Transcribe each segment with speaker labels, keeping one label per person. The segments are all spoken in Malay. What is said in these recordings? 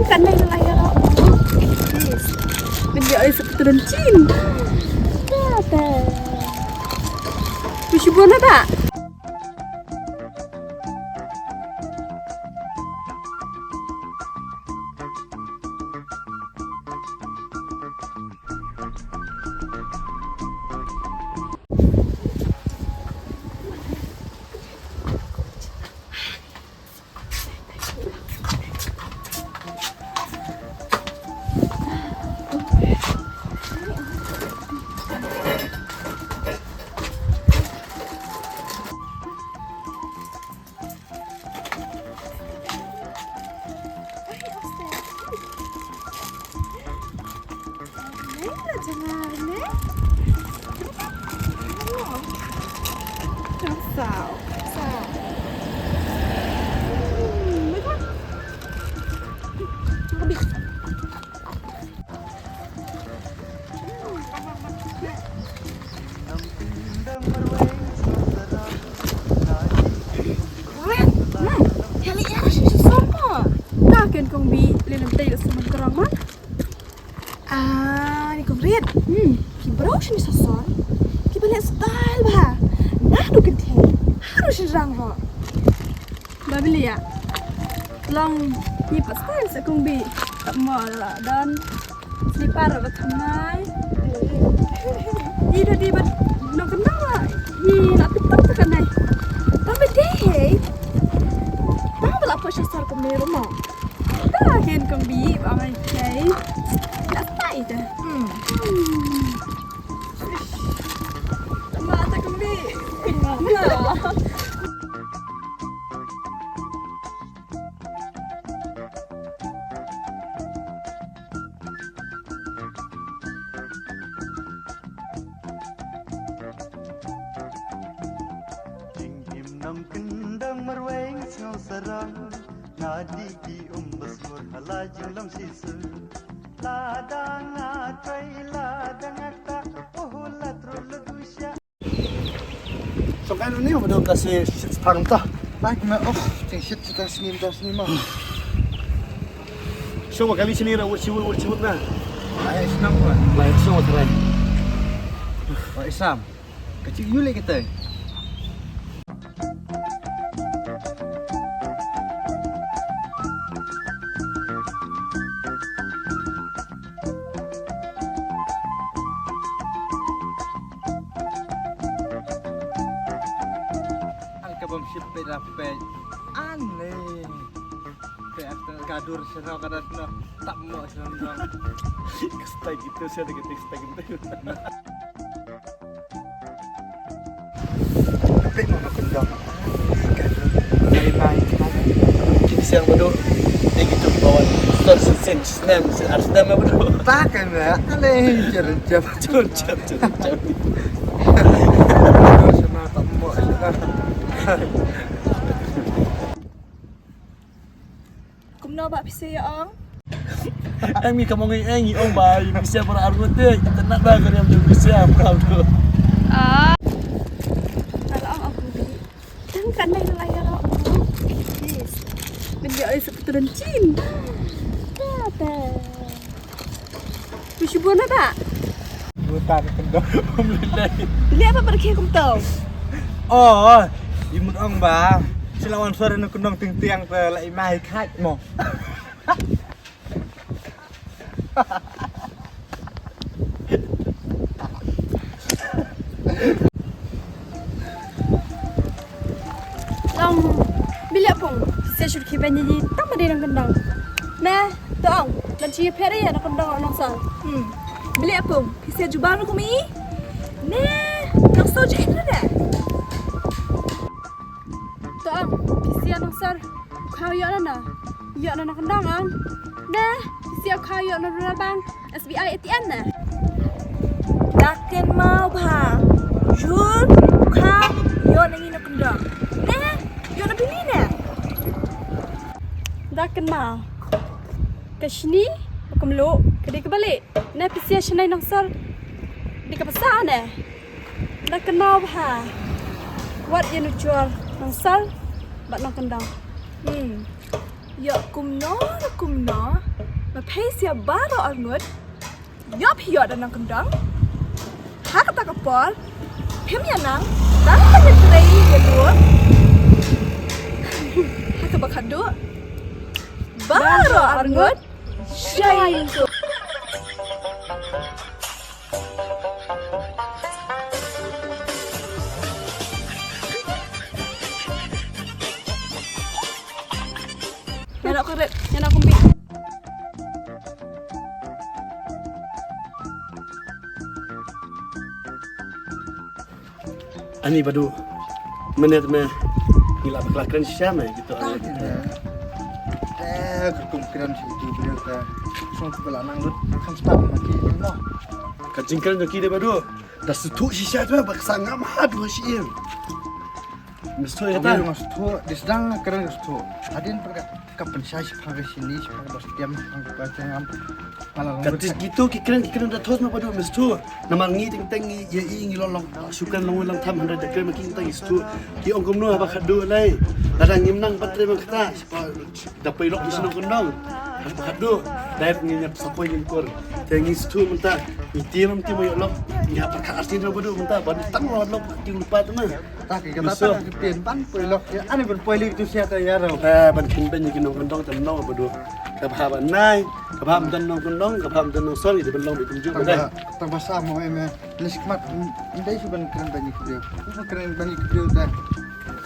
Speaker 1: kan này là đó. Bên giờ ấy sập turun cinta. Ada. Bisa buat apa? Sao? Mấy con. Có bị. Kaken kong bi lilam tayo sa magkarang man. Ni kong red. Kibraw siya ni Sason. Kibalik style ba? Nah, dukin teh. Harus serang kok. Babili ya. Long ni pas style sa kong bi. Tak mau lah dan slipper ba thamai. Ida di ba no kenal lah. Ni nak pitok tekan nai. Tapi deh. Tahu bala apa sasar ke meru mo. Dah hen kong bi ba mai kai. Nak tai dah. Mata kong bi.
Speaker 2: Kendang merweng snow sarang nadi di umbas mur halajing lam sisu ladang atrai ladang ata oh latrul dusya
Speaker 3: So kan ni mo daw kasi parang ta. Like me ting shit kita sini mah.
Speaker 4: So kami sini rawat siwut na.
Speaker 3: Ay senang ko.
Speaker 4: Lain so tren.
Speaker 3: Oh Isam. Kecil yule kita. Kabam sipe dapat aneh. Kayak gadur serau kadang tak mau serau.
Speaker 4: Stay gitu saya ada ketik stay gitu.
Speaker 3: Tapi mau kendang. Bye. Kini siang bodoh. Dia gitu bawa sen senam bodoh. Takkan ya. Aneh jam. Sama tak mau serau.
Speaker 1: Cũng no bak pisi ya ong.
Speaker 4: Ang mi kamu ngi ong bai bisa para argote kita nak ba kare am bisa pram tu.
Speaker 1: Kalau ong aku bi. Kan này là đó. Bên giờ ấy sập turun cinta. Ada. Bisa buat apa?
Speaker 3: Bukan kendang.
Speaker 4: Alhamdulillah.
Speaker 1: Beli apa pergi kum tahu?
Speaker 3: Oh, imut ong ba. Silawan sore nu kendang tiang te lai mai khai mo.
Speaker 1: Long beli apa? Saya suruh kita nyanyi tak ada yang kendang. Nah, tu ong. Dan cia pera ya nak kendang orang sal. Beli apa? Saya jubah nak kumi. Nah, nak soja itu dah. Tu ong. Saya nak sal. Kau ya na. Ya na nak kendang ong. Nah, saya kau ya na bang. SBI ATM na.
Speaker 5: Dakin mau ba? Jun, kau yo nangi nak kendang. Nah, yo nak pilih na.
Speaker 1: Dakin mau. Kasini, aku meluk. Kadi kebalik. Nah, pisia shenai nang sal. Di kapasa na. Dakin mau ba? Wat yang jual nang sal. Bat nang kendang.
Speaker 5: Ya kumno. Mapesia baro arngut. Yop hiyo dan nang kendang. Hak kata kapal. Pim ya nang. Dan penyetrai kedua. Hak bakadu. Baro arngut. Syai itu. Yan ako rin. Yan ako rin.
Speaker 4: Ani badu. Menit me ngilap kelakuan siapa gitu.
Speaker 3: Kemungkinan situ beliau ke semua pelanang lut kan start lagi no.
Speaker 4: Kacingkan joki de badu. Dah setu sisa tu baksa ngam hadu sih. Misto ya
Speaker 3: Tapi
Speaker 4: ta.
Speaker 3: mas tu disdang keren tu. Adin perkat kapan saya pakai sini pakai bos diam pakai ngam malah
Speaker 4: Katis gitu kikran dah terus ma badu misto. Namal ngi ting ting ya ingi lolong sukan long lang tham handa dekre makin tang istu. Ki ong kumno ba khadu lai. Kadang ngimnang patre mang kata dapai lok bisno kondong. Khadu dai nginyap sapoi ngkur. Tengi istu menta itiram ti mo lok. Ya pakar artin badu menta ban tang lok ti lupa tu mah.
Speaker 3: tak kata kepian pan pelok ya ani berpolik itu siapa ya rau.
Speaker 4: Ban kin ben yikin nong kondong tan nong badu. Kabha ban nai, kabha tan nong kondong, kabha tan nong sori de ben long bi kunju badai.
Speaker 3: Terbasa mau em liskmat ndai suban keren banyak dia. Keren banyak dia dah.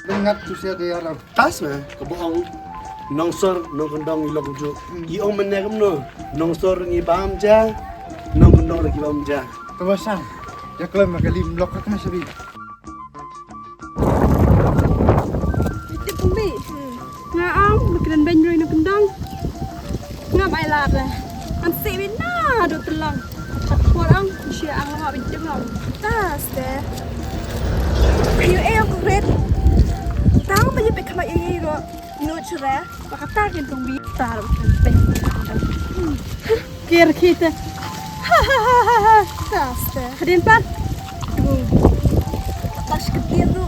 Speaker 3: Dengar tu siapa ya rau.
Speaker 4: Tas mah kebohong. Nong sor nong kondong ilok kunju. I ong menegam no. Nong sor ngi bam ja. Nong kondong lagi bam ja.
Speaker 3: Terbasa. Ya kalau magalim lok kena sabi.
Speaker 1: Itu pembi. Nga ang makinan banyo na kendang. Nga bailat lah. An sebina do telang. Orang siya ang mga bincang lang.
Speaker 5: Tas deh. Hiyo ako rin. Tao ba yung pekama iyo ino cura?
Speaker 1: Pakatakin tong bi. Taro kan banyo. Kira kita.
Speaker 5: Tas deh.
Speaker 1: Kadin pan.
Speaker 5: Pas ketiru